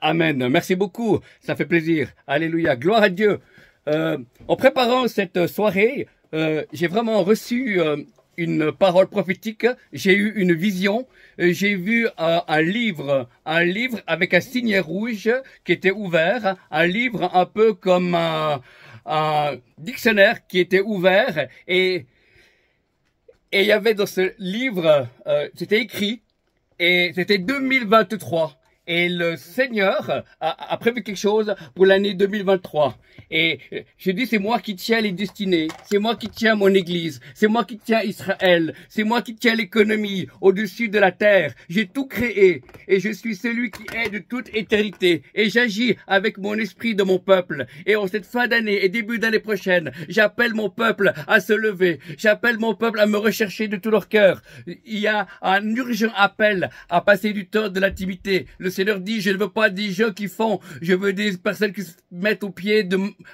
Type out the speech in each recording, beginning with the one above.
Amen. Merci beaucoup. Ça fait plaisir. Alléluia. Gloire à Dieu. En préparant cette soirée, j'ai vraiment reçu une parole prophétique. J'ai eu une vision. J'ai vu un livre avec un signet rouge qui était ouvert. Un livre un peu comme un dictionnaire qui était ouvert. Et il y avait dans ce livre, c'était écrit, et c'était 2023. Et le Seigneur a prévu quelque chose pour l'année 2023. Et je dis, c'est moi qui tiens les destinées. C'est moi qui tiens mon église. C'est moi qui tiens Israël. C'est moi qui tiens l'économie au-dessus de la terre. J'ai tout créé. Et je suis celui qui est de toute éternité. Et j'agis avec mon esprit de mon peuple. Et en cette fin d'année et début d'année prochaine, j'appelle mon peuple à se lever. J'appelle mon peuple à me rechercher de tout leur cœur. Il y a un urgent appel à passer du temps de l'intimité. Le Seigneur dit, je ne veux pas des gens qui font, je veux des personnes qui se mettent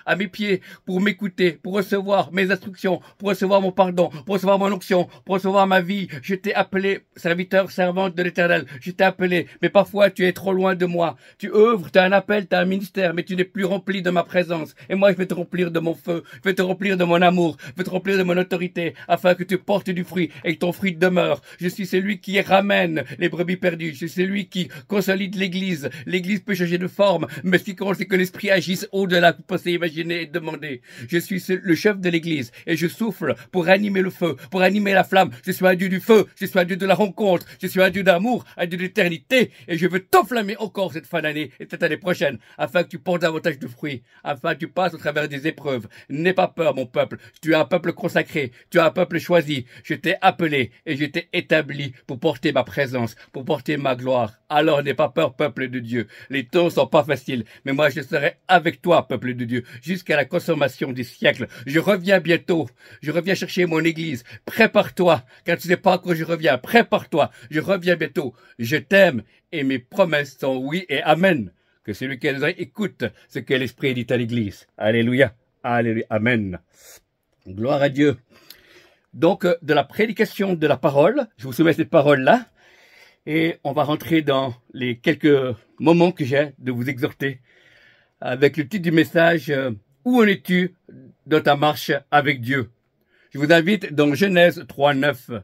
à mes pieds pour m'écouter, pour recevoir mes instructions, pour recevoir mon pardon, pour recevoir mon onction, pour recevoir ma vie. Je t'ai appelé, serviteur, servante de l'Éternel. Je t'ai appelé, mais parfois tu es trop loin de moi. Tu œuvres, tu as un appel, tu as un ministère, mais tu n'es plus rempli de ma présence. Et moi, je vais te remplir de mon feu, je vais te remplir de mon amour, je vais te remplir de mon autorité, afin que tu portes du fruit et que ton fruit demeure. Je suis celui qui ramène les brebis perdues. Je suis celui qui consolide l'église. L'église peut changer de forme, mais ce qui compte, c'est que l'esprit agisse au-delà que vous pensez imaginer et demander. Je suis le chef de l'église et je souffle pour animer le feu, pour animer la flamme. Je suis un Dieu du feu, je suis un Dieu de la rencontre, je suis un Dieu d'amour, un Dieu d'éternité et je veux t'enflammer encore cette fin d'année et cette année prochaine afin que tu portes davantage de fruits, afin que tu passes au travers des épreuves. N'aie pas peur, mon peuple. Tu es un peuple consacré, tu es un peuple choisi. Je t'ai appelé et je t'ai établi pour porter ma présence, pour porter ma gloire. Alors n'aie pas peur, peuple de Dieu. Les temps sont pas faciles, mais moi je serai avec toi, peuple de Dieu, jusqu'à la consommation des siècles. Je reviens bientôt. Je reviens chercher mon église. Prépare-toi, car tu sais pas quand je reviens. Prépare-toi. Je reviens bientôt. Je t'aime et mes promesses sont oui et amen. Que celui qui nous écoute ce que l'Esprit dit à l'église. Alléluia. Alléluia. Amen. Gloire à Dieu. Donc, de la prédication de la parole, je vous soumets cette parole-là. Et on va rentrer dans les quelques moments que j'ai de vous exhorter avec le titre du message « Où en es-tu dans ta marche avec Dieu ?» Je vous invite dans Genèse 3.9.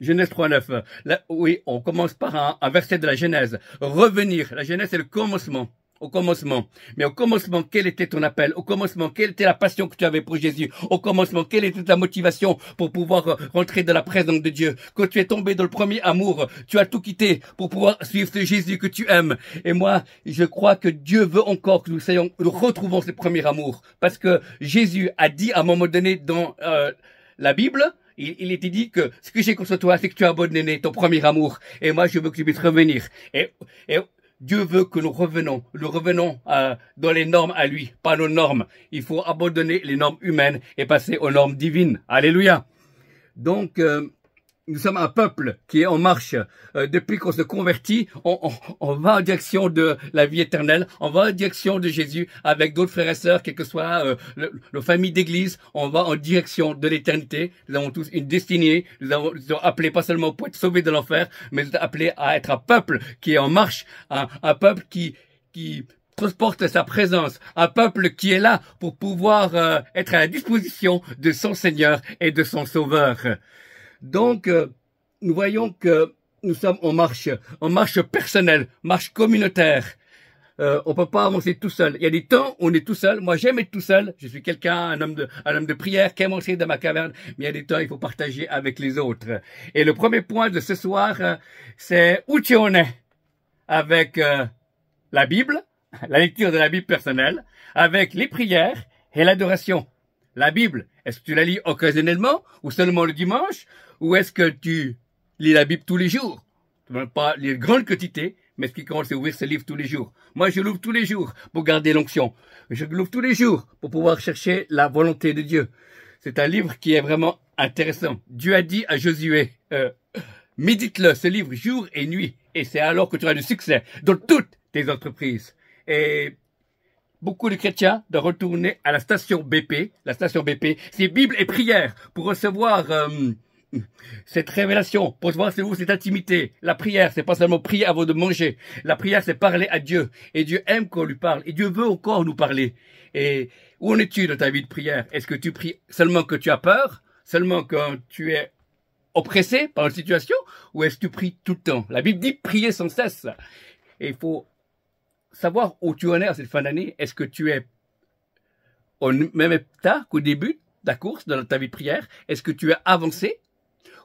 Genèse 3.9. Là, oui, on commence par un verset de la Genèse. Revenir. La Genèse, c'est le commencement. Au commencement. Mais au commencement, quel était ton appel? Au commencement, quelle était la passion que tu avais pour Jésus? Au commencement, quelle était ta motivation pour pouvoir rentrer dans la présence de Dieu? Quand tu es tombé dans le premier amour, tu as tout quitté pour pouvoir suivre ce Jésus que tu aimes. Et moi, je crois que Dieu veut encore que nous retrouvons ce premier amour. Parce que Jésus a dit à un moment donné dans la Bible, il était dit que ce que j'ai contre toi, c'est que tu as abandonné ton premier amour. Et moi, je veux que tu puisses revenir. Et Dieu veut que nous revenons dans les normes à lui, pas nos normes. Il faut abandonner les normes humaines et passer aux normes divines. Alléluia. Donc, nous sommes un peuple qui est en marche. Depuis qu'on se convertit, on va en direction de la vie éternelle. On va en direction de Jésus avec d'autres frères et sœurs, quelle que soit nos familles d'église. On va en direction de l'éternité. Nous avons tous une destinée. Nous sommes appelés pas seulement pour être sauvés de l'enfer, mais nous sommes appelés à être un peuple qui est en marche, un peuple qui transporte sa présence, un peuple qui est là pour pouvoir être à la disposition de son Seigneur et de son Sauveur. Donc, nous voyons que nous sommes en marche personnelle, marche communautaire. On peut pas avancer tout seul. Il y a des temps où on est tout seul. Moi, j'aime être tout seul. Je suis un homme de prière qui aime entrer dans ma caverne. Mais il y a des temps, il faut partager avec les autres. Et le premier point de ce soir, c'est où tu en es avec la Bible, la lecture de la Bible personnelle, avec les prières et l'adoration. La Bible, est-ce que tu la lis occasionnellement ou seulement le dimanche? Ou est-ce que tu lis la Bible tous les jours? Tu ne vas pas lire grande quantité, mais ce qui compte, c'est ouvrir ce livre tous les jours. Moi, je l'ouvre tous les jours pour garder l'onction. Je l'ouvre tous les jours pour pouvoir chercher la volonté de Dieu. C'est un livre qui est vraiment intéressant. Dieu a dit à Josué, médite-le, ce livre, jour et nuit. Et c'est alors que tu auras du succès dans toutes tes entreprises. Et beaucoup de chrétiens doivent retourner à la station BP. La station BP, c'est Bible et prière pour recevoir cette révélation, pour voir c'est vous cette intimité. La prière, c'est pas seulement prier avant de manger. La prière, c'est parler à Dieu. Et Dieu aime qu'on lui parle. Et Dieu veut encore nous parler. Et où en es-tu dans ta vie de prière? Est-ce que tu pries seulement que tu as peur? Seulement quand tu es oppressé par une situation? Ou est-ce que tu pries tout le temps? La Bible dit prier sans cesse. Et il faut savoir où tu en es à cette fin d'année. Est-ce que tu es au même état qu'au début de ta course dans ta vie de prière? Est-ce que tu es avancé?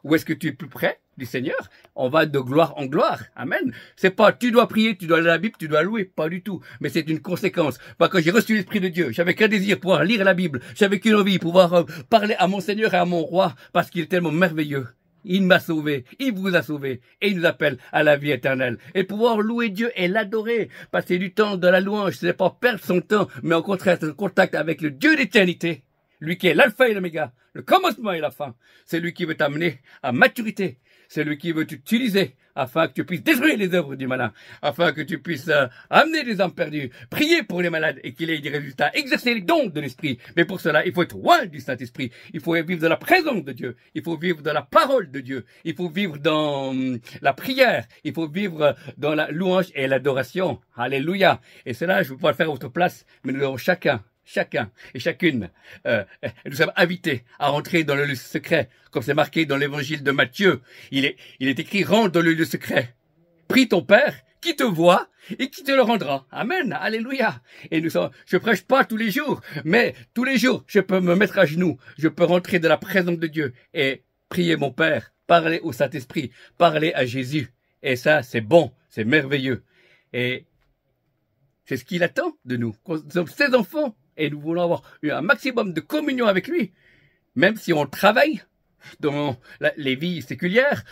Ou est-ce que tu es plus près du Seigneur? On va de gloire en gloire. Amen. C'est pas tu dois prier, tu dois aller à la Bible, tu dois louer. Pas du tout. Mais c'est une conséquence. Parce que j'ai reçu l'Esprit de Dieu, j'avais qu'un désir, pouvoir lire la Bible. J'avais qu'une envie, pouvoir parler à mon Seigneur et à mon roi, parce qu'il est tellement merveilleux. Il m'a sauvé, il vous a sauvé, et il nous appelle à la vie éternelle. Et pouvoir louer Dieu et l'adorer, passer du temps dans la louange, ce n'est pas perdre son temps, mais au contraire être en contact avec le Dieu d'éternité. Lui qui est l'alpha et l'oméga, le commencement et la fin. C'est lui qui veut t'amener à maturité. C'est lui qui veut t'utiliser afin que tu puisses détruire les œuvres du malin, afin que tu puisses amener des âmes perdues, prier pour les malades et qu'il ait des résultats, exercer les dons de l'Esprit. Mais pour cela, il faut être loin du Saint-Esprit. Il faut vivre dans la présence de Dieu. Il faut vivre dans la parole de Dieu. Il faut vivre dans la prière. Il faut vivre dans la louange et l'adoration. Alléluia. Et cela, je ne peux pas le faire à votre place, mais nous avons chacun et chacune, nous sommes invités à rentrer dans le lieu secret, comme c'est marqué dans l'évangile de Matthieu. Il est écrit, rentre dans le lieu secret. Prie ton Père, qui te voit et qui te le rendra. Amen, alléluia. Et je prêche pas tous les jours, mais tous les jours, je peux me mettre à genoux, je peux rentrer dans la présence de Dieu et prier mon Père, parler au Saint-Esprit, parler à Jésus. Et ça, c'est bon, c'est merveilleux. Et c'est ce qu'il attend de nous. Nous sommes ses enfants. Et nous voulons avoir un maximum de communion avec lui, même si on travaille dans les vies séculières,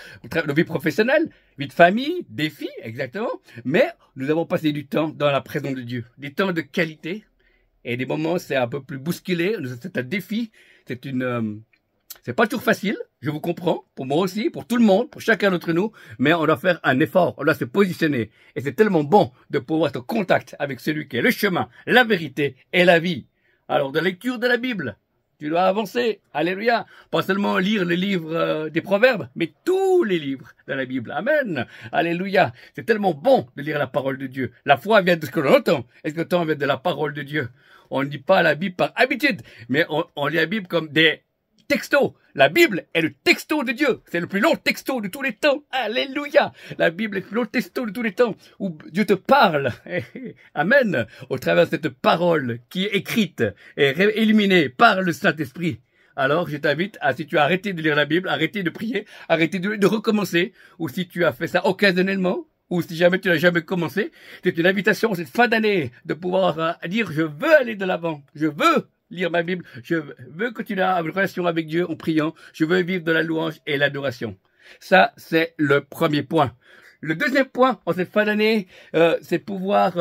nos vies professionnelles, vie de famille, défis, exactement. Mais nous avons passé du temps dans la présence de Dieu, des temps de qualité, et des moments c'est un peu plus bousculé, c'est un défi, c'est pas toujours facile, je vous comprends, pour moi aussi, pour tout le monde, pour chacun d'entre nous, mais on doit faire un effort, on doit se positionner. Et c'est tellement bon de pouvoir être en contact avec celui qui est le chemin, la vérité et la vie. Alors, de lecture de la Bible, tu dois avancer, alléluia. Pas seulement lire les livres des proverbes, mais tous les livres de la Bible. Amen, alléluia. C'est tellement bon de lire la parole de Dieu. La foi vient de ce que l'on entend. Est-ce que l'on vient de la parole de Dieu? On ne lit pas la Bible par habitude, mais on lit la Bible comme des texto. La Bible est le texto de Dieu. C'est le plus long texto de tous les temps. Alléluia. La Bible est le plus long texto de tous les temps où Dieu te parle. Amen. Au travers de cette parole qui est écrite et illuminée par le Saint-Esprit. Alors, je t'invite à, si tu as arrêté de lire la Bible, arrêter de prier, arrêter de recommencer, ou si tu as fait ça occasionnellement, ou si jamais tu n'as jamais commencé, c'est une invitation cette fin d'année de pouvoir dire, je veux aller de l'avant. Je veux lire ma Bible, je veux continuer à avoir une relation avec Dieu en priant, je veux vivre de la louange et l'adoration. Ça, c'est le premier point. Le deuxième point, en cette fin d'année, c'est pouvoir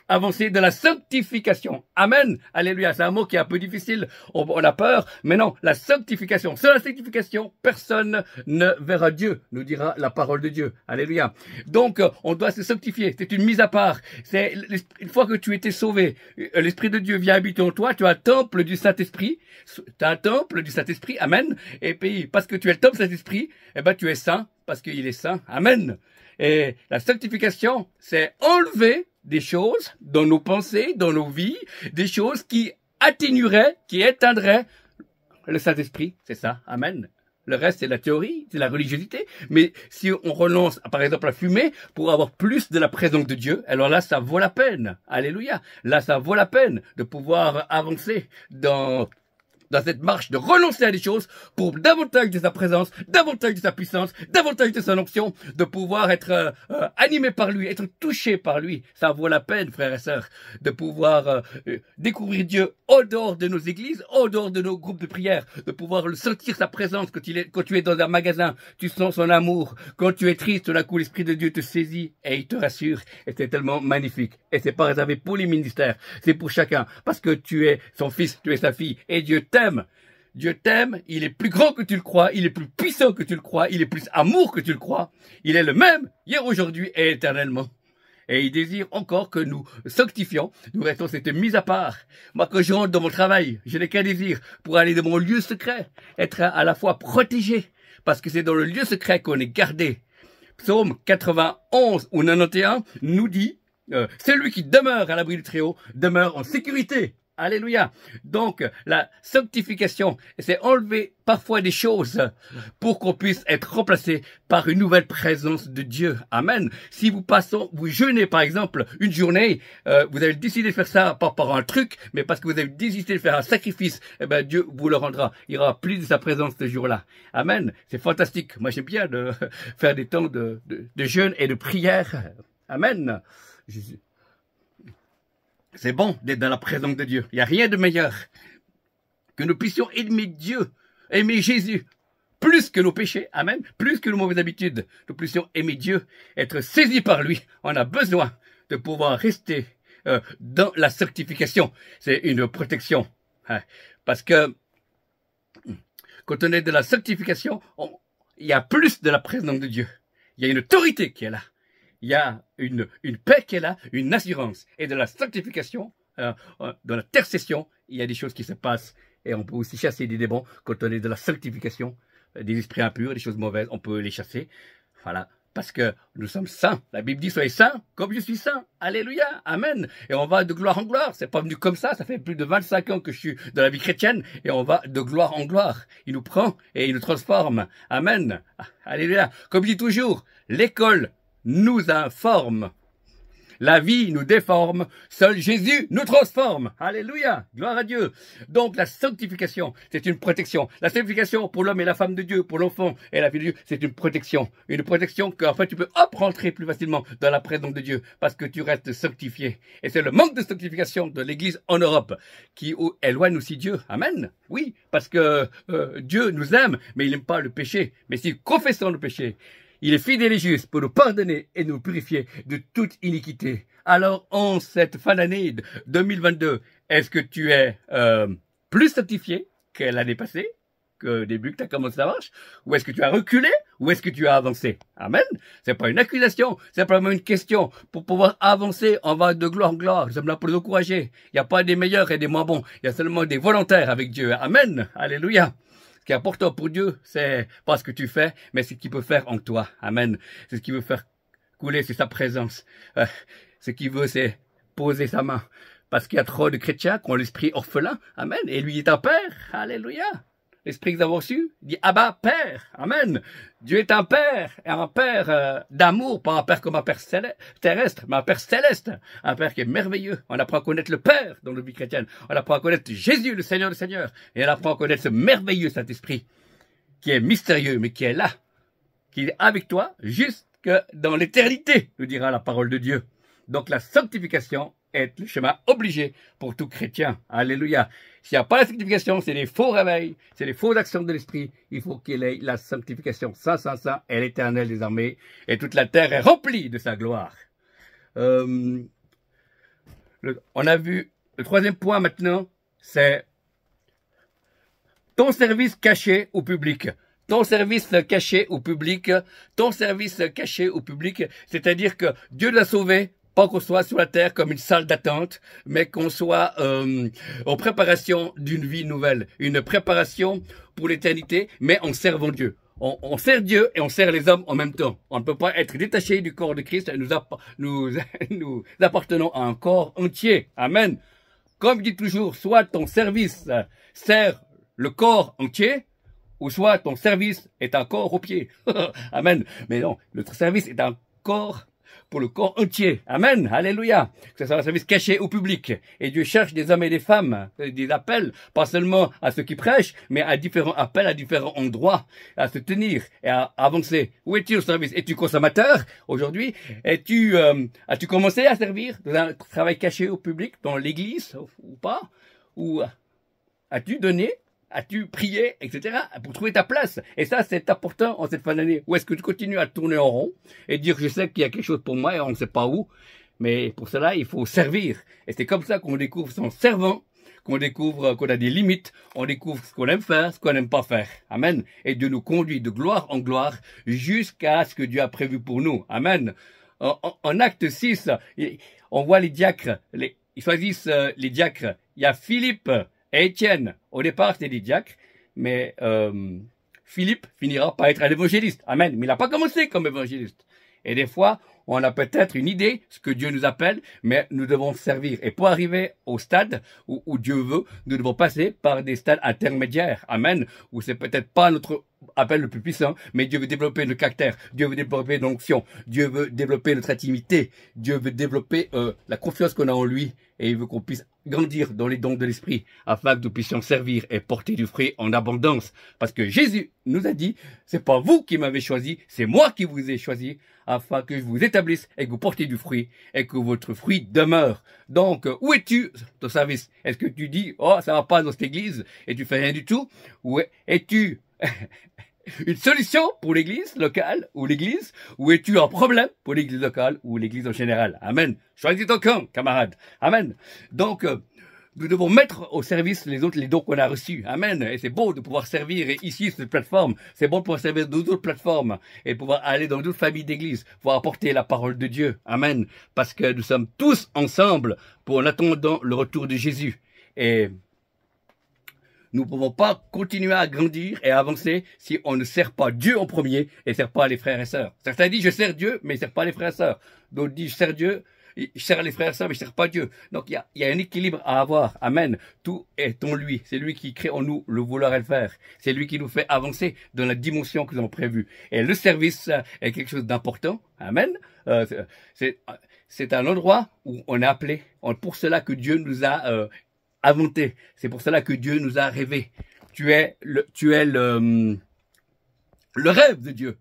avancer de la sanctification. Amen. Alléluia. C'est un mot qui est un peu difficile. On a peur. Mais non, la sanctification. Sans la sanctification, personne ne verra Dieu, nous dira la parole de Dieu. Alléluia. Donc, on doit se sanctifier. C'est une mise à part. C'est une fois que tu étais sauvé, l'Esprit de Dieu vient habiter en toi. Tu as un temple du Saint-Esprit. Tu as un temple du Saint-Esprit. Amen. Et puis, parce que tu es le temple du Saint-Esprit, eh ben, tu es saint parce qu'il est saint. Amen. Et la sanctification, c'est enlever des choses dans nos pensées, dans nos vies, des choses qui atténueraient, qui éteindraient le Saint-Esprit. C'est ça. Amen. Le reste, c'est la théorie, c'est la religiosité. Mais si on renonce, par exemple, à fumer pour avoir plus de la présence de Dieu, alors là, ça vaut la peine. Alléluia. Là, ça vaut la peine de pouvoir avancer dans cette marche, de renoncer à des choses pour davantage de sa présence, davantage de sa puissance, davantage de son onction, de pouvoir être animé par lui, être touché par lui. Ça vaut la peine, frères et sœurs, de pouvoir découvrir Dieu au dehors de nos églises, au dehors de nos groupes de prière, de pouvoir le sentir sa présence quand tu es dans un magasin, tu sens son amour. Quand tu es triste, tout d'un coup, l'Esprit de Dieu te saisit et il te rassure. Et c'est tellement magnifique. Et c'est pas réservé pour les ministères, c'est pour chacun. Parce que tu es son fils, tu es sa fille. Et Dieu t'aime. Dieu t'aime, il est plus grand que tu le crois, il est plus puissant que tu le crois, il est plus amour que tu le crois. Il est le même, hier, aujourd'hui et éternellement. Et il désire encore que nous sanctifions, nous restons cette mise à part. Moi, quand je rentre dans mon travail, je n'ai qu'un désir pour aller dans mon lieu secret, être à la fois protégé parce que c'est dans le lieu secret qu'on est gardé. Psaume 91 ou 91 nous dit, celui qui demeure à l'abri du Très-Haut demeure en sécurité. Alléluia. Donc, la sanctification, c'est enlever parfois des choses pour qu'on puisse être remplacé par une nouvelle présence de Dieu. Amen. Si vous jeûnez par exemple une journée, vous avez décidé de faire ça pas par un truc, mais parce que vous avez décidé de faire un sacrifice, eh ben Dieu vous le rendra. Il y aura plus de sa présence ce jour-là. Amen. C'est fantastique. Moi, j'aime bien de faire des temps de jeûne et de prière. Amen. C'est bon d'être dans la présence de Dieu. Il n'y a rien de meilleur que nous puissions aimer Dieu, aimer Jésus, plus que nos péchés, amen, plus que nos mauvaises habitudes. Nous puissions aimer Dieu, être saisis par lui. On a besoin de pouvoir rester dans la sanctification. C'est une protection. Hein, parce que quand on est dans la sanctification, il y a plus de la présence de Dieu. Il y a une autorité qui est là. Il y a une paix qui est là, une assurance. Et de la sanctification, dans l'intercession, il y a des choses qui se passent. Et on peut aussi chasser des démons quand on est de la sanctification, des esprits impurs, des choses mauvaises, on peut les chasser. Voilà. Parce que nous sommes saints. La Bible dit, soyez saints comme je suis saint. Alléluia. Amen. Et on va de gloire en gloire. C'est pas venu comme ça. Ça fait plus de 25 ans que je suis dans la vie chrétienne. Et on va de gloire en gloire. Il nous prend et il nous transforme. Amen. Alléluia. Comme je dis toujours, l'école nous informe. La vie nous déforme, seul Jésus nous transforme. Alléluia, gloire à Dieu. Donc la sanctification, c'est une protection. La sanctification pour l'homme et la femme de Dieu, pour l'enfant et la fille de Dieu, c'est une protection. Une protection qu'en fait tu peux rentrer plus facilement dans la présence de Dieu parce que tu restes sanctifié. Et c'est le manque de sanctification de l'Église en Europe qui éloigne aussi Dieu. Amen. Oui, parce que Dieu nous aime, mais il n'aime pas le péché. Mais si nous confessons le péché, il est fidèle et juste pour nous pardonner et nous purifier de toute iniquité. Alors, en cette fin d'année 2022, est-ce que tu es plus sanctifié que l'année passée, que début que tu as commencé la marche? Ou est-ce que tu as reculé? Ou est-ce que tu as avancé? Amen. C'est pas une accusation, c'est simplement une question. Pour pouvoir avancer, on va de gloire en gloire. Nous sommes là pour nous encourager. Il n'y a pas des meilleurs et des moins bons. Il y a seulement des volontaires avec Dieu. Amen. Alléluia. Ce qui est important pour Dieu, c'est pas ce que tu fais, mais ce qu'il peut faire en toi. Amen. C'est ce qu'il veut faire couler, c'est sa présence. Ce qu'il veut, c'est poser sa main. Parce qu'il y a trop de chrétiens qui ont l'esprit orphelin. Amen. Et lui est un père. Alléluia. L'esprit que nous avons reçu dit Abba, Père. Amen. Dieu est un père d'amour, pas un père comme un père terrestre, mais un père céleste, un père qui est merveilleux. On apprend à connaître le Père dans notre vie chrétienne. On apprend à connaître Jésus, le Seigneur des Seigneurs. Et on apprend à connaître ce merveilleux Saint-Esprit qui est mystérieux, mais qui est là, qui est avec toi jusque dans l'éternité, nous dira la parole de Dieu. Donc la sanctification est le chemin obligé pour tout chrétien. Alléluia. S'il n'y a pas la sanctification, c'est des faux réveils, c'est des fausses actions de l'esprit. Il faut qu'il ait la sanctification. Saint, saint, saint est l'Éternel des armées, et toute la terre est remplie de sa gloire. On a vu le troisième point maintenant, c'est ton service caché au public. Ton service caché au public, ton service caché au public, c'est-à-dire que Dieu l'a sauvé. Pas qu'on soit sur la terre comme une salle d'attente, mais qu'on soit en préparation d'une vie nouvelle, une préparation pour l'éternité, mais en servant Dieu. On sert Dieu et on sert les hommes en même temps. On ne peut pas être détaché du corps de Christ. Nous appartenons à un corps entier. Amen. Comme je dis toujours, soit ton service sert le corps entier, ou soit ton service est un corps au pied. Amen. Mais non, notre service est un corps pour le corps entier. Amen. Alléluia. Que ce soit un service caché au public. Et Dieu cherche des hommes et des femmes, des appels, pas seulement à ceux qui prêchent, mais à différents appels, à différents endroits, à se tenir et à avancer. Où es-tu au service? Es-tu consommateur aujourd'hui? As-tu commencé à servir dans un travail caché au public, dans l'église ou pas? Ou as-tu donné? As-tu prié, etc., pour trouver ta place? Et ça, c'est important en cette fin d'année. Ou est-ce que tu continues à tourner en rond et dire, je sais qu'il y a quelque chose pour moi et on ne sait pas où, mais pour cela, il faut servir. Et c'est comme ça qu'on découvre son servant, qu'on découvre qu'on a des limites, on découvre ce qu'on aime faire, ce qu'on n'aime pas faire. Amen. Et Dieu nous conduit de gloire en gloire jusqu'à ce que Dieu a prévu pour nous. Amen. En acte 6, on voit les diacres, ils choisissent les diacres. Il y a Philippe et Étienne. Au départ, c'était des diacres, mais Philippe finira par être un évangéliste. Amen. Mais il n'a pas commencé comme évangéliste. Et des fois, on a peut-être une idée, ce que Dieu nous appelle, mais nous devons servir. Et pour arriver au stade où Dieu veut, nous devons passer par des stades intermédiaires. Amen. Où c'est peut-être pas notre appel le plus puissant, mais Dieu veut développer notre caractère. Dieu veut développer notre onction. Dieu veut développer notre intimité. Dieu veut développer la confiance qu'on a en lui. Et il veut qu'on puisse grandir dans les dons de l'esprit, afin que nous puissions servir et porter du fruit en abondance. Parce que Jésus nous a dit, c'est pas vous qui m'avez choisi, c'est moi qui vous ai choisi, afin que je vous établisse et que vous portez du fruit et que votre fruit demeure. Donc, où es-tu, ton service? Est-ce que tu dis, oh, ça va pas dans cette église et tu fais rien du tout? Ou es-tu une solution pour l'église locale ou l'église? Ou es-tu un problème pour l'église locale ou l'église en général? Amen. Choisis ton camp, camarade. Amen. Donc, nous devons mettre au service les autres les dons qu'on a reçus. Amen. Et c'est beau de pouvoir servir ici sur cette plateforme. C'est bon de pouvoir servir d'autres plateformes et pouvoir aller dans d'autres familles d'église, pouvoir apporter la parole de Dieu. Amen. Parce que nous sommes tous ensemble en attendant le retour de Jésus. Et nous ne pouvons pas continuer à grandir et à avancer si on ne sert pas Dieu en premier et ne sert pas les frères et sœurs. Certains disent je sers Dieu, mais ils ne servent pas les frères et sœurs. D'autres disent je sers Dieu, je sers les frères et sœurs, mais je ne sers pas Dieu. Donc il y a un équilibre à avoir. Amen. Tout est en lui. C'est lui qui crée en nous le vouloir et le faire. C'est lui qui nous fait avancer dans la dimension que nous avons prévue. Et le service est quelque chose d'important. Amen. C'est un endroit où on est appelé. Pour cela que Dieu nous a inventé. C'est pour cela que Dieu nous a rêvé. Tu es le rêve de Dieu.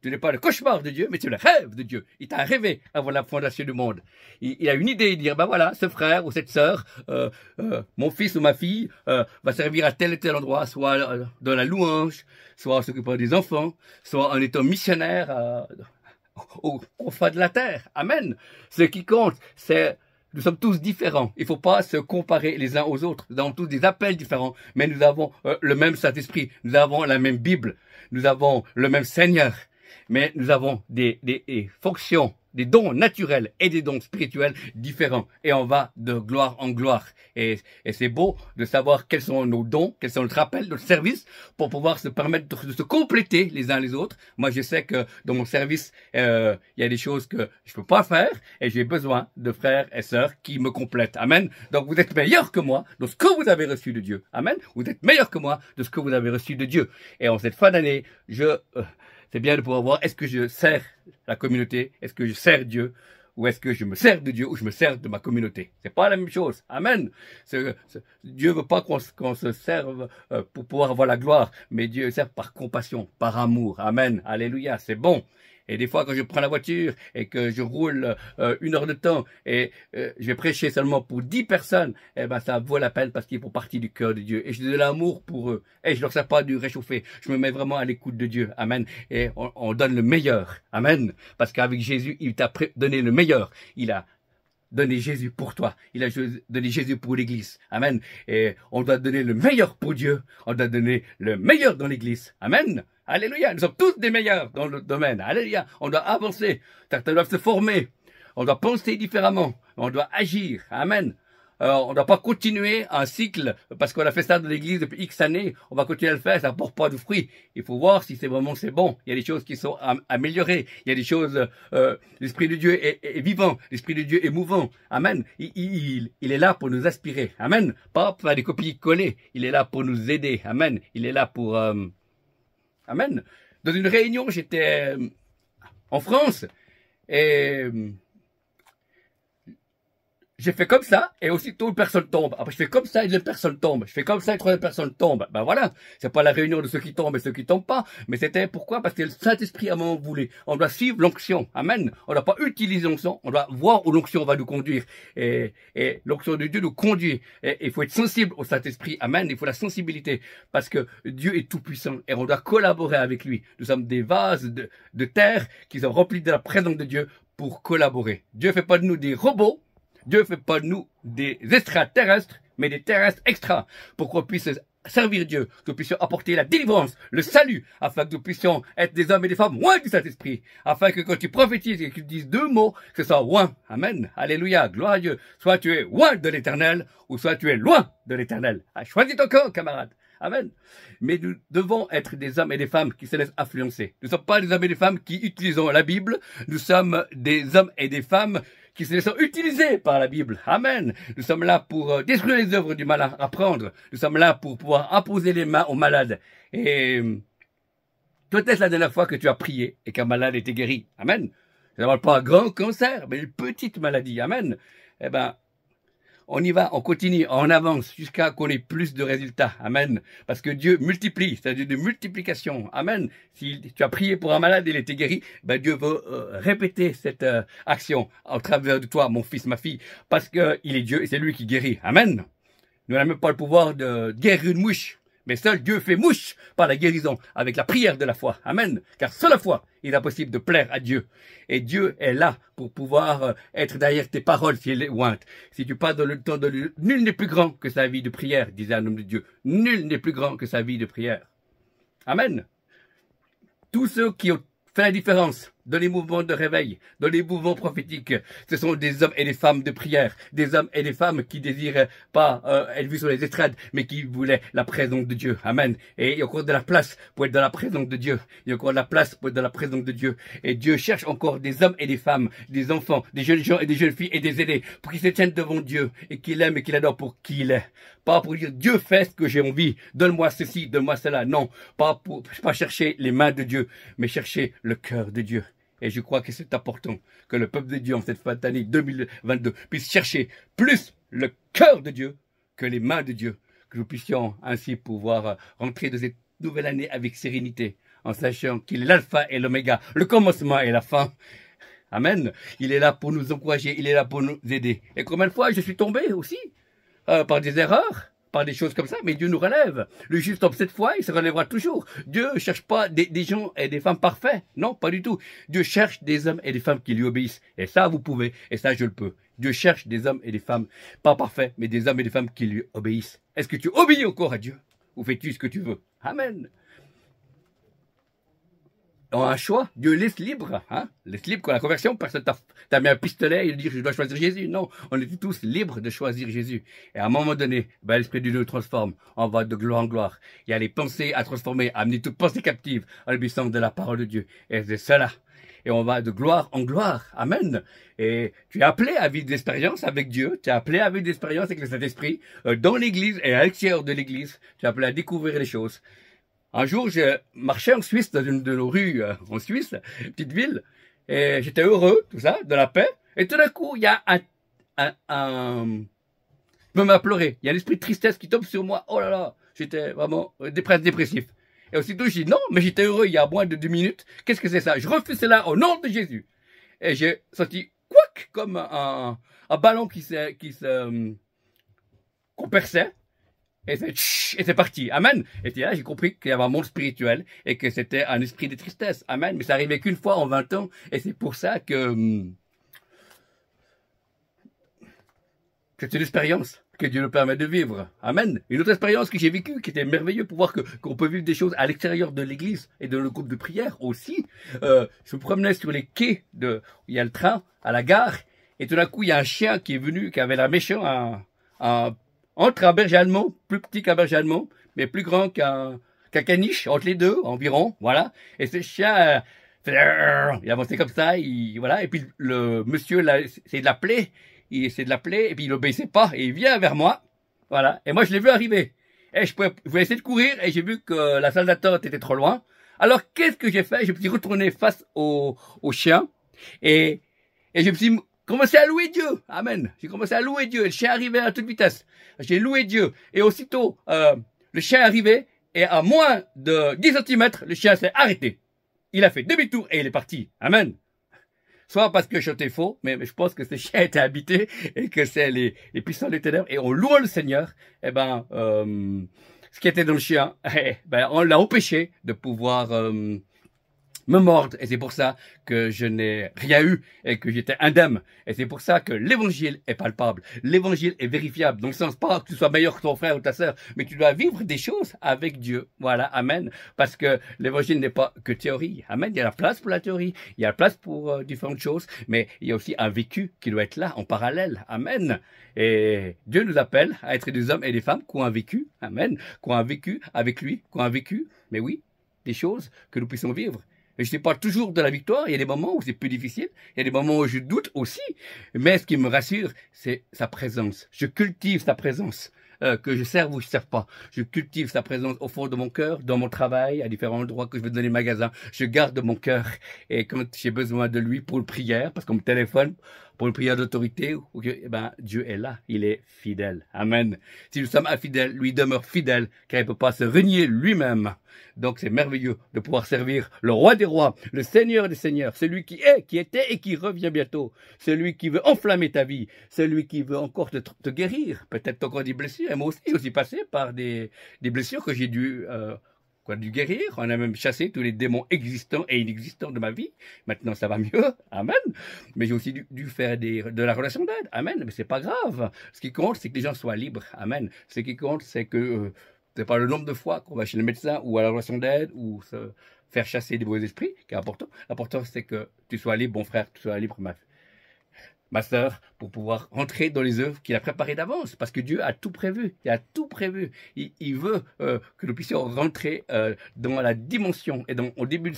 Tu n'es pas le cauchemar de Dieu, mais tu es le rêve de Dieu. Il t'a rêvé avant la fondation du monde. Il a une idée, il dit, ben voilà, ce frère ou cette sœur, mon fils ou ma fille, va servir à tel et tel endroit, soit dans la louange, soit en s'occupant des enfants, soit en étant missionnaire au fin de la terre. Amen. Ce qui compte, c'est nous sommes tous différents. Il ne faut pas se comparer les uns aux autres. Nous avons tous des appels différents, mais nous avons le même Saint-Esprit. Nous avons la même Bible. Nous avons le même Seigneur. Mais nous avons des fonctions, des dons naturels et des dons spirituels différents. Et on va de gloire en gloire. Et c'est beau de savoir quels sont nos dons, quels sont notre appel, notre service, pour pouvoir se permettre de se compléter les uns les autres. Moi, je sais que dans mon service, il y a des choses que je peux pas faire et j'ai besoin de frères et sœurs qui me complètent. Amen. Donc, vous êtes meilleurs que moi dans ce que vous avez reçu de Dieu. Amen. Vous êtes meilleurs que moi de ce que vous avez reçu de Dieu. Et en cette fin d'année, c'est bien de pouvoir voir, est-ce que je sers la communauté, est-ce que je sers Dieu, ou est-ce que je me sers de Dieu, ou je me sers de ma communauté. C'est pas la même chose. Amen. Dieu veut pas qu'on se serve pour pouvoir avoir la gloire, mais Dieu sert par compassion, par amour. Amen. Alléluia. C'est bon. Et des fois, quand je prends la voiture et que je roule 1 heure de temps et je vais prêcher seulement pour 10 personnes, eh ben ça vaut la peine parce qu'ils font partie du cœur de Dieu. Et j'ai de l'amour pour eux. Et je leur sers pas du réchauffer. Je me mets vraiment à l'écoute de Dieu. Amen. Et on donne le meilleur. Amen. Parce qu'avec Jésus, il t'a donné le meilleur. Il a donné Jésus pour toi. Il a donné Jésus pour l'église. Amen. Et on doit donner le meilleur pour Dieu. On doit donner le meilleur dans l'église. Amen. Alléluia. Nous sommes tous des meilleurs dans le domaine. Alléluia. On doit avancer. Certains doivent se former. On doit penser différemment. On doit agir. Amen. On ne doit pas continuer un cycle parce qu'on a fait ça dans l'église depuis X années. On va continuer à le faire, ça ne porte pas de fruits. Il faut voir si c'est bon. Il y a des choses qui sont améliorées. Il y a des choses, l'Esprit de Dieu est vivant. L'Esprit de Dieu est mouvant. Amen. Il est là pour nous aspirer. Amen. Pas pour faire des copies-coller. Il est là pour nous aider. Amen. Il est là pour... Amen. Dans une réunion, j'étais en France et... j'ai fait comme ça, et aussitôt une personne tombe. Après, je fais comme ça, et une personne tombe. Je fais comme ça, et 3 personnes tombent. Ben voilà. C'est pas la réunion de ceux qui tombent et ceux qui tombent pas. Mais c'était pourquoi? Parce que le Saint-Esprit à un moment voulu. On doit suivre l'onction. Amen. On doit pas utiliser l'onction. On doit voir où l'onction va nous conduire. Et l'onction de Dieu nous conduit. Et il faut être sensible au Saint-Esprit. Amen. Il faut la sensibilité. Parce que Dieu est tout puissant. Et on doit collaborer avec lui. Nous sommes des vases de terre qui sont remplis de la présence de Dieu pour collaborer. Dieu fait pas de nous des robots. Dieu ne fait pas de nous des extraterrestres, mais des terrestres extra, pour qu'on puisse servir Dieu, que nous puissions apporter la délivrance, le salut, afin que nous puissions être des hommes et des femmes loin du Saint-Esprit, afin que quand tu prophétises et que tu dises 2 mots, que ce soit loin. Amen. Alléluia. Gloire à Dieu. Soit tu es loin de l'Éternel, ou soit tu es loin de l'Éternel. Choisis ton camp, camarade. Amen. Mais nous devons être des hommes et des femmes qui se laissent influencer. Nous ne sommes pas des hommes et des femmes qui utilisons la Bible. Nous sommes des hommes et des femmes qui se laissent utiliser par la Bible. Amen. Nous sommes là pour détruire les œuvres du malin, apprendre. Nous sommes là pour pouvoir imposer les mains aux malades. Et peut-être la dernière fois que tu as prié et qu'un malade était guéri. Amen. Je ne parle pas un grand cancer, mais une petite maladie. Amen. Eh ben, on y va, on continue, on avance jusqu'à qu'on ait plus de résultats. Amen. Parce que Dieu multiplie, c'est-à-dire de multiplication. Amen. Si tu as prié pour un malade et il était guéri, ben Dieu veut répéter cette action au travers de toi, mon fils, ma fille, parce que il est Dieu et c'est lui qui guérit. Amen. Nous n'avons même pas le pouvoir de guérir une mouche. Mais seul Dieu fait mouche par la guérison, avec la prière de la foi. Amen. Car seule la foi, il est possible de plaire à Dieu. Et Dieu est là pour pouvoir être derrière tes paroles si elle est ointe. Si tu parles dans le temps de Dieu, nul n'est plus grand que sa vie de prière, disait un homme de Dieu. Nul n'est plus grand que sa vie de prière. Amen. Tous ceux qui ont fait la différence dans les mouvements de réveil, dans les mouvements prophétiques, ce sont des hommes et des femmes de prière, des hommes et des femmes qui désirent pas être vus sur les estrades, mais qui voulaient la présence de Dieu. Amen. Et il y a encore de la place pour être dans la présence de Dieu. Il y a encore de la place pour être dans la présence de Dieu. Et Dieu cherche encore des hommes et des femmes, des enfants, des jeunes gens et des jeunes filles et des aînés, pour qu'ils se tiennent devant Dieu et qu'ils l'aiment et qu'ils l'adorent pour qui il est. Pas pour dire Dieu fait ce que j'ai envie, donne-moi ceci, donne-moi cela. Non, pas chercher les mains de Dieu, mais chercher le cœur de Dieu. Et je crois que c'est important que le peuple de Dieu en cette fin d'année 2022 puisse chercher plus le cœur de Dieu que les mains de Dieu. Que nous puissions ainsi pouvoir rentrer de cette nouvelle année avec sérénité, en sachant qu'il est l'alpha et l'oméga, le commencement et la fin. Amen. Il est là pour nous encourager, il est là pour nous aider. Et combien de fois je suis tombé aussi par des erreurs, par des choses comme ça, mais Dieu nous relève. Le juste homme, cette fois, il se relèvera toujours. Dieu ne cherche pas des gens et des femmes parfaits. Non, pas du tout. Dieu cherche des hommes et des femmes qui lui obéissent. Et ça, vous pouvez. Et ça, je le peux. Dieu cherche des hommes et des femmes, pas parfaits, mais des hommes et des femmes qui lui obéissent. Est-ce que tu obéis encore à Dieu? Ou fais-tu ce que tu veux? Amen. On a un choix, Dieu laisse libre, hein, laisse libre quand la conversion, personne t'a mis un pistolet et dit je dois choisir Jésus. Non, on était tous libres de choisir Jésus. Et à un moment donné, ben, l'Esprit de Dieu nous transforme, on va de gloire en gloire. Il y a les pensées à transformer, à amener toute pensée captive à l'obéissance de la parole de Dieu. Et c'est cela. Et on va de gloire en gloire. Amen. Et tu es appelé à vivre d'expérience avec Dieu. Tu es appelé à vivre d'expérience avec le Saint-Esprit, dans l'église et à l'extérieur de l'église. Tu es appelé à découvrir les choses. Un jour, je marchais en Suisse, dans une de nos rues en Suisse, une petite ville, et j'étais heureux, tout ça, de la paix, et tout d'un coup, il y a je me mets à pleurer, il y a un esprit de tristesse qui tombe sur moi, oh là là, j'étais vraiment dépressif. Et aussitôt, je dis non, mais j'étais heureux il y a moins de 2 minutes, qu'est-ce que c'est ça? Je refuse cela au nom de Jésus. Et j'ai senti, couac, comme un ballon qu'on perçait. Et c'est parti. Amen. Et là, j'ai compris qu'il y avait un monde spirituel et que c'était un esprit de tristesse. Amen. Mais ça arrivait qu'une fois en 20 ans. Et c'est pour ça que c'est une expérience que Dieu nous permet de vivre. Amen. Une autre expérience que j'ai vécue, qui était merveilleuse pour voir qu'on peut vivre des choses à l'extérieur de l'église et de le groupe de prière aussi. Je me promenais sur les quais où il y a le train, à la gare. Et tout d'un coup, il y a un chien qui est venu, qui avait l'air méchant, entre un berger allemand, plus petit qu'un berger allemand, mais plus grand qu'un caniche, entre les deux, environ, voilà. Et ce chien, il avançait comme ça, voilà. Et puis le monsieur, c'est de l'appeler, et puis il obéissait pas, et il vient vers moi, voilà. Et moi, je l'ai vu arriver. Et je voulais essayer de courir, et j'ai vu que la salle d'attente était trop loin. Alors, qu'est-ce que j'ai fait? Je me suis retourné face au chien, et je me suis commencé à louer Dieu. Amen. J'ai commencé à louer Dieu. Le chien arrivait à toute vitesse. J'ai loué Dieu. Et aussitôt, le chien arrivait et à moins de 10 cm, le chien s'est arrêté. Il a fait demi-tour et il est parti. Amen. Soit parce que je chantais faux, mais je pense que ce chien était habité et que c'est les puissants des ténèbres. Et on loue le Seigneur. Eh ben, ce qui était dans le chien, on l'a empêché de pouvoir me mordent. Et c'est pour ça que je n'ai rien eu et que j'étais indemne. Et c'est pour ça que l'évangile est palpable. L'évangile est vérifiable. Dans le sens pas que tu sois meilleur que ton frère ou ta sœur, mais tu dois vivre des choses avec Dieu. Voilà, amen. Parce que l'évangile n'est pas que théorie. Amen. Il y a la place pour la théorie. Il y a la place pour différentes choses. Mais il y a aussi un vécu qui doit être là, en parallèle. Amen. Et Dieu nous appelle à être des hommes et des femmes qui ont un vécu. Amen. Qui ont un vécu avec lui. Qui ont un vécu. Mais oui, des choses que nous puissions vivre. Et je ne sais pas toujours de la victoire, il y a des moments où c'est plus difficile, il y a des moments où je doute aussi, mais ce qui me rassure, c'est sa présence. Je cultive sa présence, que je serve ou je ne serve pas. Je cultive sa présence au fond de mon cœur, dans mon travail, à différents endroits que je vais donner magasin. Je garde mon cœur et quand j'ai besoin de lui pour une prière, parce qu'on me téléphone, pour une prière d'autorité, eh ben, Dieu est là, il est fidèle. Amen. Si nous sommes infidèles, lui demeure fidèle, car il ne peut pas se renier lui-même. Donc c'est merveilleux de pouvoir servir le roi des rois, le seigneur des seigneurs, celui qui est, qui était et qui revient bientôt, celui qui veut enflammer ta vie, celui qui veut encore te guérir, peut-être encore des blessures. Et moi aussi passé par des blessures que j'ai dû guérir. On a même chassé tous les démons existants et inexistants de ma vie. Maintenant, ça va mieux. Amen. Mais j'ai aussi dû faire de la relation d'aide. Amen. Mais c'est pas grave. Ce qui compte, c'est que les gens soient libres. Amen. Ce qui compte, c'est que c'est pas le nombre de fois qu'on va chez le médecin ou à la relation d'aide ou se faire chasser des mauvais esprits qui est important. L'important, c'est que tu sois libre, mon frère, que tu sois libre, ma sœur, pour pouvoir rentrer dans les œuvres qu'il a préparées d'avance. Parce que Dieu a tout prévu. Il a tout prévu. Il veut que nous puissions rentrer dans la dimension et au début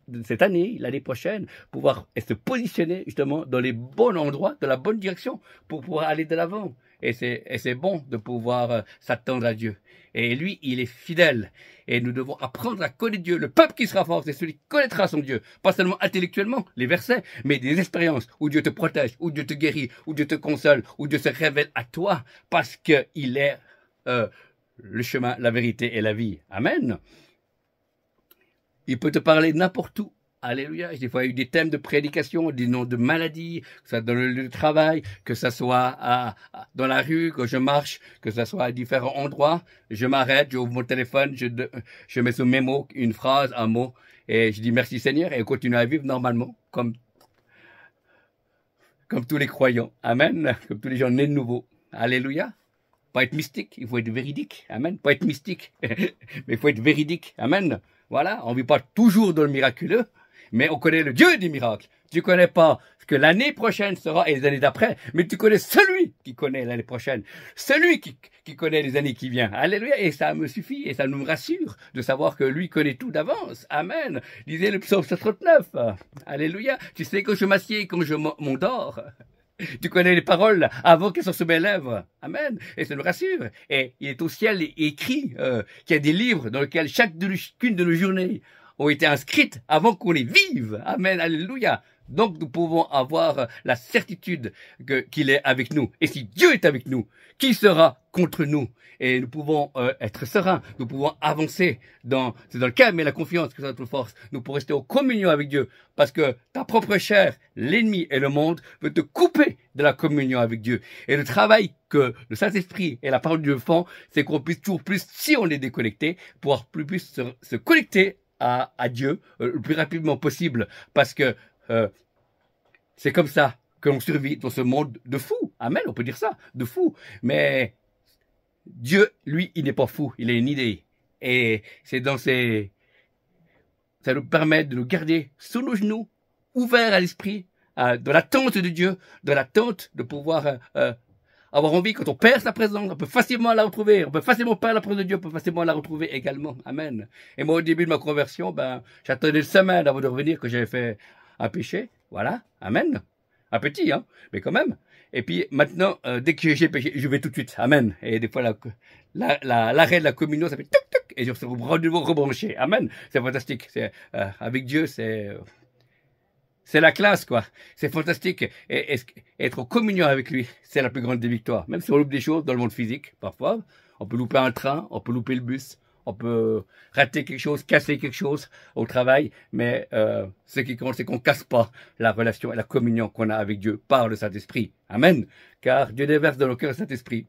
de cette année, l'année prochaine, pouvoir se positionner justement dans les bons endroits, dans la bonne direction, pour pouvoir aller de l'avant. Et c'est bon de pouvoir s'attendre à Dieu. Et lui, il est fidèle. Et nous devons apprendre à connaître Dieu. Le peuple qui sera fort, c'est celui qui connaîtra son Dieu. Pas seulement intellectuellement, les versets, mais des expériences où Dieu te protège, où Dieu te guérit, où Dieu te console, où Dieu se révèle à toi, parce qu'il est le chemin, la vérité et la vie. Amen. Il peut te parler n'importe où. Alléluia. Des fois, il y a eu des thèmes de prédication, des noms de maladies, que ce soit dans le lieu de travail, que ce soit dans la rue, que je marche, que ce soit à différents endroits. Je m'arrête, j'ouvre mon téléphone, je mets sur mes mots une phrase, un mot, et je dis merci Seigneur, et je continue à vivre normalement, comme tous les croyants. Amen. Comme tous les gens nés de nouveau. Alléluia. Pas être mystique, il faut être véridique. Amen. Pas être mystique, mais il faut être véridique. Amen. Voilà. On ne vit pas toujours dans le miraculeux, mais on connaît le Dieu des miracles. Tu connais pas ce que l'année prochaine sera et les années d'après, mais tu connais celui qui connaît l'année prochaine, celui qui connaît les années qui viennent. Alléluia. Et ça me suffit et ça nous rassure de savoir que lui connaît tout d'avance. Amen. Lisez le psaume 139. Alléluia. Tu sais quand je m'assieds et quand je m'endors. Tu connais les paroles avant qu'elles soient sur mes lèvres. Amen. Et ça nous rassure. Et il est au ciel écrit qu'il y a des livres dans lesquels chacune de nos journées ont été inscrites avant qu'on les vive. Amen. Alléluia. Donc nous pouvons avoir la certitude qu'il est avec nous. Et si Dieu est avec nous, qui sera contre nous? Et nous pouvons être sereins, nous pouvons avancer c'est dans le calme et la confiance que ça notre force. Nous pouvons rester en communion avec Dieu, parce que ta propre chair, l'ennemi et le monde veulent te couper de la communion avec Dieu. Et le travail que le Saint-Esprit et la parole de Dieu font, c'est qu'on puisse toujours plus, si on est déconnecté, pouvoir plus se connecter à Dieu le plus rapidement possible, parce que c'est comme ça que l'on survit dans ce monde de fous. Amen, on peut dire ça, de fous. Mais Dieu, lui, il n'est pas fou, il a une idée. Et c'est ça nous permet de nous garder sous nos genoux, ouverts à l'esprit, dans l'attente de Dieu, dans l'attente de pouvoir avoir envie. Quand on perd sa présence, on peut facilement la retrouver. On peut facilement perdre la présence de Dieu, on peut facilement la retrouver également. Amen. Et moi, au début de ma conversion, j'attendais une semaine avant de revenir que j'avais fait un péché. Voilà. Amen. Un petit, hein, mais quand même. Et puis maintenant, dès que j'ai péché, je vais tout de suite. Amen. Et des fois, l'arrêt de la communion, ça fait toc toc, et je suis rebranché. Amen. C'est fantastique. Avec Dieu, c'est la classe, quoi. C'est fantastique. Et être en communion avec lui, c'est la plus grande des victoires. Même si on loupe des choses dans le monde physique, parfois, on peut louper un train, on peut louper le bus, on peut rater quelque chose, casser quelque chose au travail, mais ce qui compte, c'est qu'on casse pas la relation et la communion qu'on a avec Dieu par le Saint-Esprit. Amen. Car Dieu déverse dans nos cœurs le Saint-Esprit.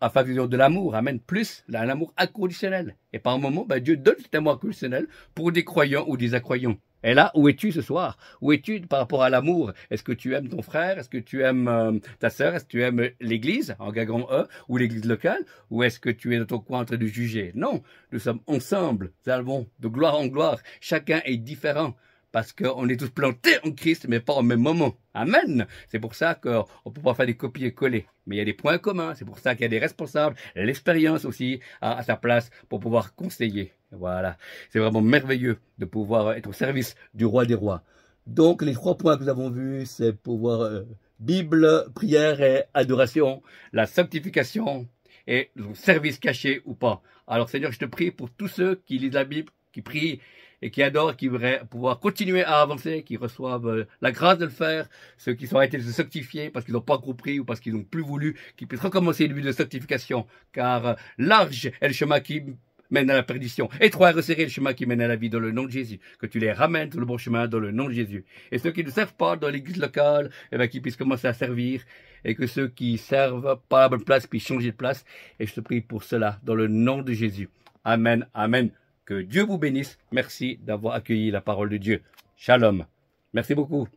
afin que de l'amour, amen, plus l'amour inconditionnel. Et par un moment, Dieu donne cet amour inconditionnel pour des croyants ou des incroyants. Et là, où es-tu ce soir? Où es-tu par rapport à l'amour? Est-ce que tu aimes ton frère? Est-ce que tu aimes ta sœur? Est-ce que tu aimes l'église, en grand E, ou l'église locale? Ou est-ce que tu es dans ton coin en train de juger? Non, nous sommes ensemble, nous allons de gloire en gloire. Chacun est différent. Parce qu'on est tous plantés en Christ, mais pas au même moment. Amen. C'est pour ça qu'on ne peut pas faire des copier-coller. Mais il y a des points communs. C'est pour ça qu'il y a des responsables. L'expérience aussi à sa place pour pouvoir conseiller. Voilà. C'est vraiment merveilleux de pouvoir être au service du roi des rois. Donc, les 3 points que nous avons vus, c'est pouvoir Bible, prière et adoration, la sanctification et le service caché ou pas. Alors, Seigneur, je te prie pour tous ceux qui lisent la Bible, qui prient, et qui adorent, qui voudraient pouvoir continuer à avancer, qui reçoivent la grâce de le faire, ceux qui sont arrêtés de se sanctifier parce qu'ils n'ont pas compris ou parce qu'ils n'ont plus voulu, qui puissent recommencer une vie de sanctification, car large est le chemin qui mène à la perdition, étroit et resserré le chemin qui mène à la vie dans le nom de Jésus, que tu les ramènes sur le bon chemin dans le nom de Jésus. Et ceux qui ne servent pas dans l'église locale, qu'ils puissent commencer à servir, et que ceux qui servent pas à la bonne place puissent changer de place, et je te prie pour cela dans le nom de Jésus. Amen, amen. Que Dieu vous bénisse. Merci d'avoir accueilli la parole de Dieu. Shalom. Merci beaucoup,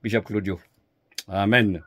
Bishop Claudio. Amen.